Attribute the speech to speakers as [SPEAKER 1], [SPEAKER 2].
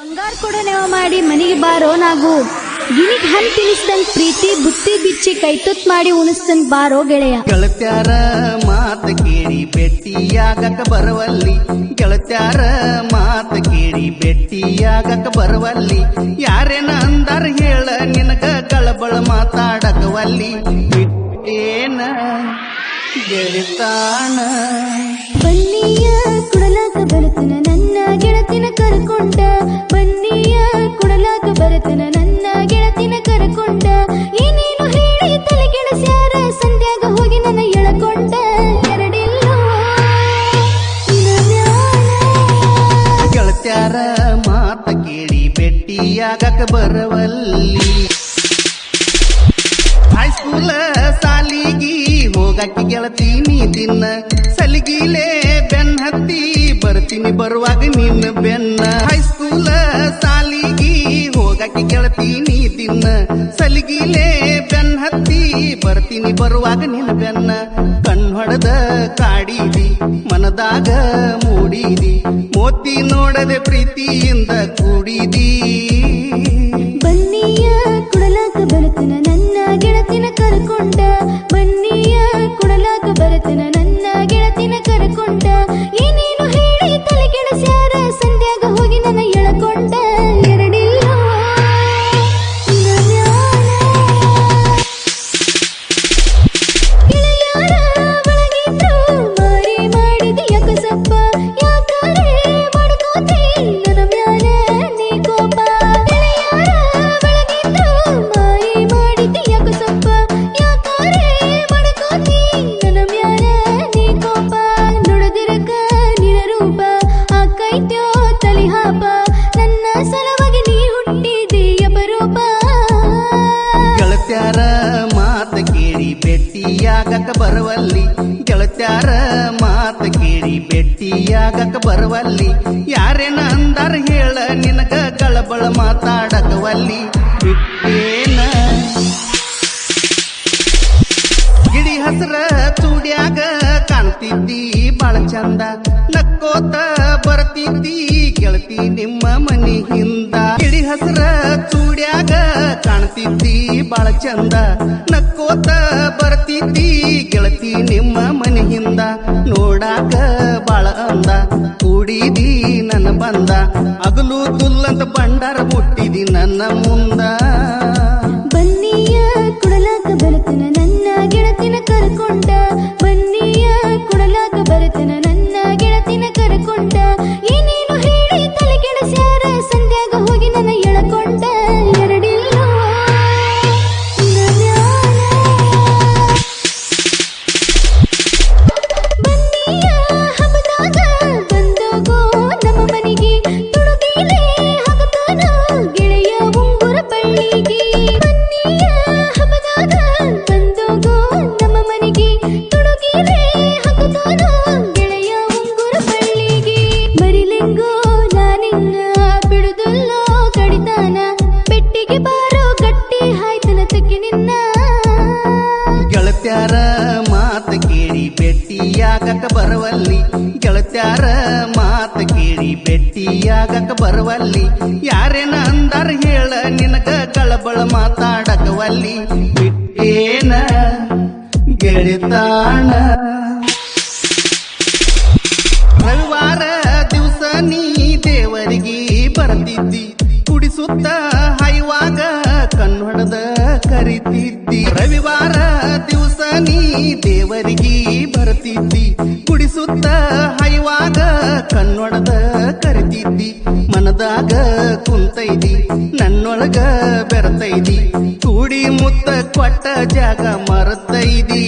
[SPEAKER 1] ಬಂಗಾರ ಕೊಡ ನೆವ ಮಾಡಿ ಮನಿಗೆ ಬಾರೋ ನಾಗು ಗಿಣಿಗ್ ಹನ್ ತಿನ್ನಿಸ್ದಂಗ್ ಪ್ರೀತಿ ಬುತ್ತಿ ಬಿಚ್ಚಿ ಕೈತುತ್ ಮಾಡಿ ಉಣಿಸ್ತಂಗ್ ಬಾರೋ ಗೆಳೆಯ.
[SPEAKER 2] ಗೆಳತ್ಯಾರ ಮಾತ ಕೇಳಿ ಬೆಟ್ಟಿಯಾಗಕ ಬರವಲ್ಲಿ, ಗೆಳತ್ಯಾರ ಮಾತ ಕೇಳಿ ಬೆಟ್ಟಿಯಾಗಕ ಬರವಲ್ಲಿ, ಯಾರೇನ ಅಂದಾರ ಹೇಳ ನಿನಗ ಕಳಬಳ ಮಾತಾಡಕವಲ್ಲಿ, ಬಿಟ್ಟೇನ ಗೆಳತಾಣ.
[SPEAKER 1] ಬನ್ನಿಯ ಕುಡಲಾಕ ಬರುತ್ತನ ನನ್ನ ಗೆಳತಿನ ಕರ್ಕೊಂಡ, ಬನ್ನಿಯ ಕುಡಲಾಕ ಬರುತ್ತನ ನನ್ನ ಗೆಳತಿನ ಕರ್ಕೊಂಡ, ಏನೇನು ಹೇಳಿ ತಲೆಗೆಡಸ್ಯಾರ ಸಂಧ್ಯಾಗ ಹೋಗಿ ನನ್ನ ಎಳಕೊಂಡ, ಎರಡಿಲ್ಲೋ
[SPEAKER 2] ಗೆಳತ್ಯಾರ ಮಾತ ಕೇಳಿ ಬೆಟ್ಟಿಯಾಗಕ ಬರವಲ್ಲಿ. ಹೈಸ್ಕೂಲ ಸಾಲಿಗಿ ಹೋಗಕ್ಕೆ ಗೆಳತಿ ನೀ ದಿನ, ಸಲಿಗಿಲೆ ಬೆನ್ನ ಹತ್ತಿ ಬರ್ತೀನಿ ಬರುವಾಗ ನಿನ್ನ ಬೆನ್ನ. ಹೈಸ್ಕೂಲ ಸಾಲಿಗಿ ಹೋಗಕ್ಕೆ ಗೆಳತಿ ನೀ ದಿನ, ಸಲಿಗಿಲೆ ಬೆನ್ನ ಹತ್ತಿ ಬರ್ತೀನಿ ಬರುವಾಗ ನಿನ್ನ ಬೆನ್ನ. ಕಣ್ ಹೊಡೆದ ಕಾಡಿದಿ ಮನದಾಗ ಮೂಡಿದಿ, ಮೋತಿ ನೋಡದೆ ಪ್ರೀತಿಯಿಂದ ಕೂಡಿದಿ.
[SPEAKER 1] ಬನ್ನಿಯ ಕುಡಲಾಕ ಬರುತ್ತನ ನನ್ನ ಗೆಳತಿನ ಕರ್ಕೊಂಡ, ಬನ್ನಿಯ ಕುಡಲಾಕ ಬರುತ್ತನ ನನ್ನ ಗೆಳತಿನ ಕರ್ಕೊಂಡ, ಏನೇನು ಹೇಳಿ ತಲೆಗೆಡಸ್ಯಾರ ಸಂಧ್ಯಾಗ ಹೋಗಿ ನನ್ನ ಎಳಕೊಂಡ, ಎರಡಿಲ್ಲೋ ಗೆಳೆಯಾರ ಒಳಗಿದ್ರು ಮಾರಿ ಮಾಡಿದಿ ಯಾಕಸಪ್ಪ, ಯಾಕಾರೆ ಮಾಡ್ಕೋತಿ ನನ್ನ ಮ್ಯಾಲ ನೀ ಕೋಪ. ಗೆಳೆಯಾರ ಒಳಗಿದ್ರು ಮಾರಿ ಮಾಡಿದಿ ಯಾಕಸಪ್ಪ, ಯಾಕಾರೆ ಮಾಡ್ಕೋತಿ ನನ್ನ ಮ್ಯಾಲ ನೀ ಕೋಪ. ನುಡಿದಿರಕ ನಿನ ರೂಪ ಆಕೈತ್ಯೋ ತಲಿ ಹಾಪ, ನನ್ನ ಸಲವಾಗಿ ನೀ ಹುಟ್ಟಿದಿ ಅಪರೂಪ.
[SPEAKER 2] ಗೆಳತ್ಯಾರ ಮಾತ ಕೇಳಿ ಬೆಟ್ಟಿಯಾಗಕ ಬರವಲ್ಲಿ, ಗೆಳತ್ಯಾರ ಮಾತ ಕೇಳಿ ಬೆಟ್ಟಿಯಾಗಕ ಬರವಲ್ಲಿ, ಯಾರೇನ ಅಂದಾರ ಹೇಳ ನಿನಗ ಕಳಬಳ ಮಾತಾಡಕವಲ್ಲಿ, ಬಿಟ್ಟೇನ ಗಿಡಿ ಹಸರ ಚೂಡ್ಯಾಗ ಕಾಣ್ತಿದ್ದಿ ಬಾಳ ಚಂದ, ನಕ್ಕೋತ ಬರ್ತಿದ್ದಿ ಗೆಳತಿ ನಿಮ್ಮ ಮನಿ ಹಿಂದ. ಗಿಡಿ ಹಸರ ಚೂಡ್ಯಾಗ ಕಾಣ್ತಿದ್ದಿ ಬಾಳ ಚಂದ, ನಕ್ಕೋತ ಬರ್ತಿದ್ದಿ ಗೆಳತಿ ನಿಮ್ಮ ಮನಿ ಹಿಂದ. ನೋಡಾಕ ಬಾಳ ಅಂದ ಕೂಡಿದಿ ನನ್ನ ಬಂದ, ಅಗಲು ತುಲ್ಲಂತ ಬಂಡಾರ ಮುಟ್ಟಿದಿ ನನ್ನ ಮುಂದ.
[SPEAKER 1] ಬನ್ನಿಯ ಕುಡಲಾಕ ಬರುತ್ತನ ನನ್ನ ಗೆಳತಿನ ಕರ್ಕೊಂಡ, ಬನ್ನಿಯ ಕುಡಲಾಕ ಬರುತ್ತನ ನನ್ನ ಗೆಳತಿನ ಕರ್ಕೊಂಡ, ಏನೇನು ಹೇಳಿ ತಲೆಗೆಡಸ್ಯಾರ ಸಂಧ್ಯಾಗ ಹೋಗಿ ನನ್ನ ಎಳಕೊಂಡ, ಎರಡಿಲ್ಲೋ ಬನ್ನಿಯ ಹಬ್ಬದಾಗ ಬಂದೋಗೋ ನಮ್ಮ ಮನೆಗೆ, ತುಡುಗಿಲೆ ಹಾಕತಾನ ಗೆಳೆಯ ಉಂಗುರ ಬಳ್ಳಿಗೆ. ಬನ್ನಿಯ ಹಬ್ಬದಾಗ ಬಂದೋಗೋ ನಮ್ಮ ಮನೆಗೆ, ತುಡುಗಿಲೆ ಹಾಕತಾನ ಗೆಳೆಯ ಉಂಗುರ ಬಳ್ಳಿಗೆ. ಮರಿಲೆಂಗೋ ನಾನಿನ್ನ ಬಿಡುದಿಲ್ಲೋ ಕಡಿತಾನ, ಪೆಟ್ಟಿಗೆ ಬಾರೋ ಗಟ್ಟಿ ಹಾಯ್ತನ ತಗ್ಗಿ ನಿನ್ನ.
[SPEAKER 2] ಗೆಳತ್ಯಾರ ಮಾತ ಕೇಳಿ ಬೆಟ್ಟಿಯಾಗಕ ಬರವಲ್ಲಿ, ಗೆಳತ್ಯಾರ ಮಾತ ಕೇಳಿ ಬೆಟ್ಟಿಯಾಗಕ ಬರವಲ್ಲಿ, ಯಾರೇನ ಅಂದಾರ ಹೇಳ ನಿನಗ ಕಳಬಳ ಮಾತಾಡಕವಲ್ಲಿ, ಬಿಟ್ಟೇನ ಗೆಳತಾಣ. ರವಿವಾರ ದಿವಸ ನೀ ದೇವರಿಗೆ ಬರ್ತಿದ್ದಿ, ಕುಡಿಸುತ್ತ ಹಾಯುವಾಗ ಕಣ್ಣೊಡದ ಕರಿತಿದ್ದಿ. ರವಿವಾರ ದಿವಸ ನೀ ದೇವರಿಗೆ ಬರ್ತಿದ್ದಿ, ಕುಡಿಸುತ್ತ ಹಾಯುವಾಗ ಕಣ್ಣೊಡದ ಕರಿತಿದ್ದಿ. ಮನದಾಗ ಕುಂತೈದಿ ನನ್ನೊಳಗ ಬೆರತೈದಿ, ಕೂಡಿ ಮುತ್ತ ಕೊಟ್ಟ ಜಾಗ ಮರತೈದಿ.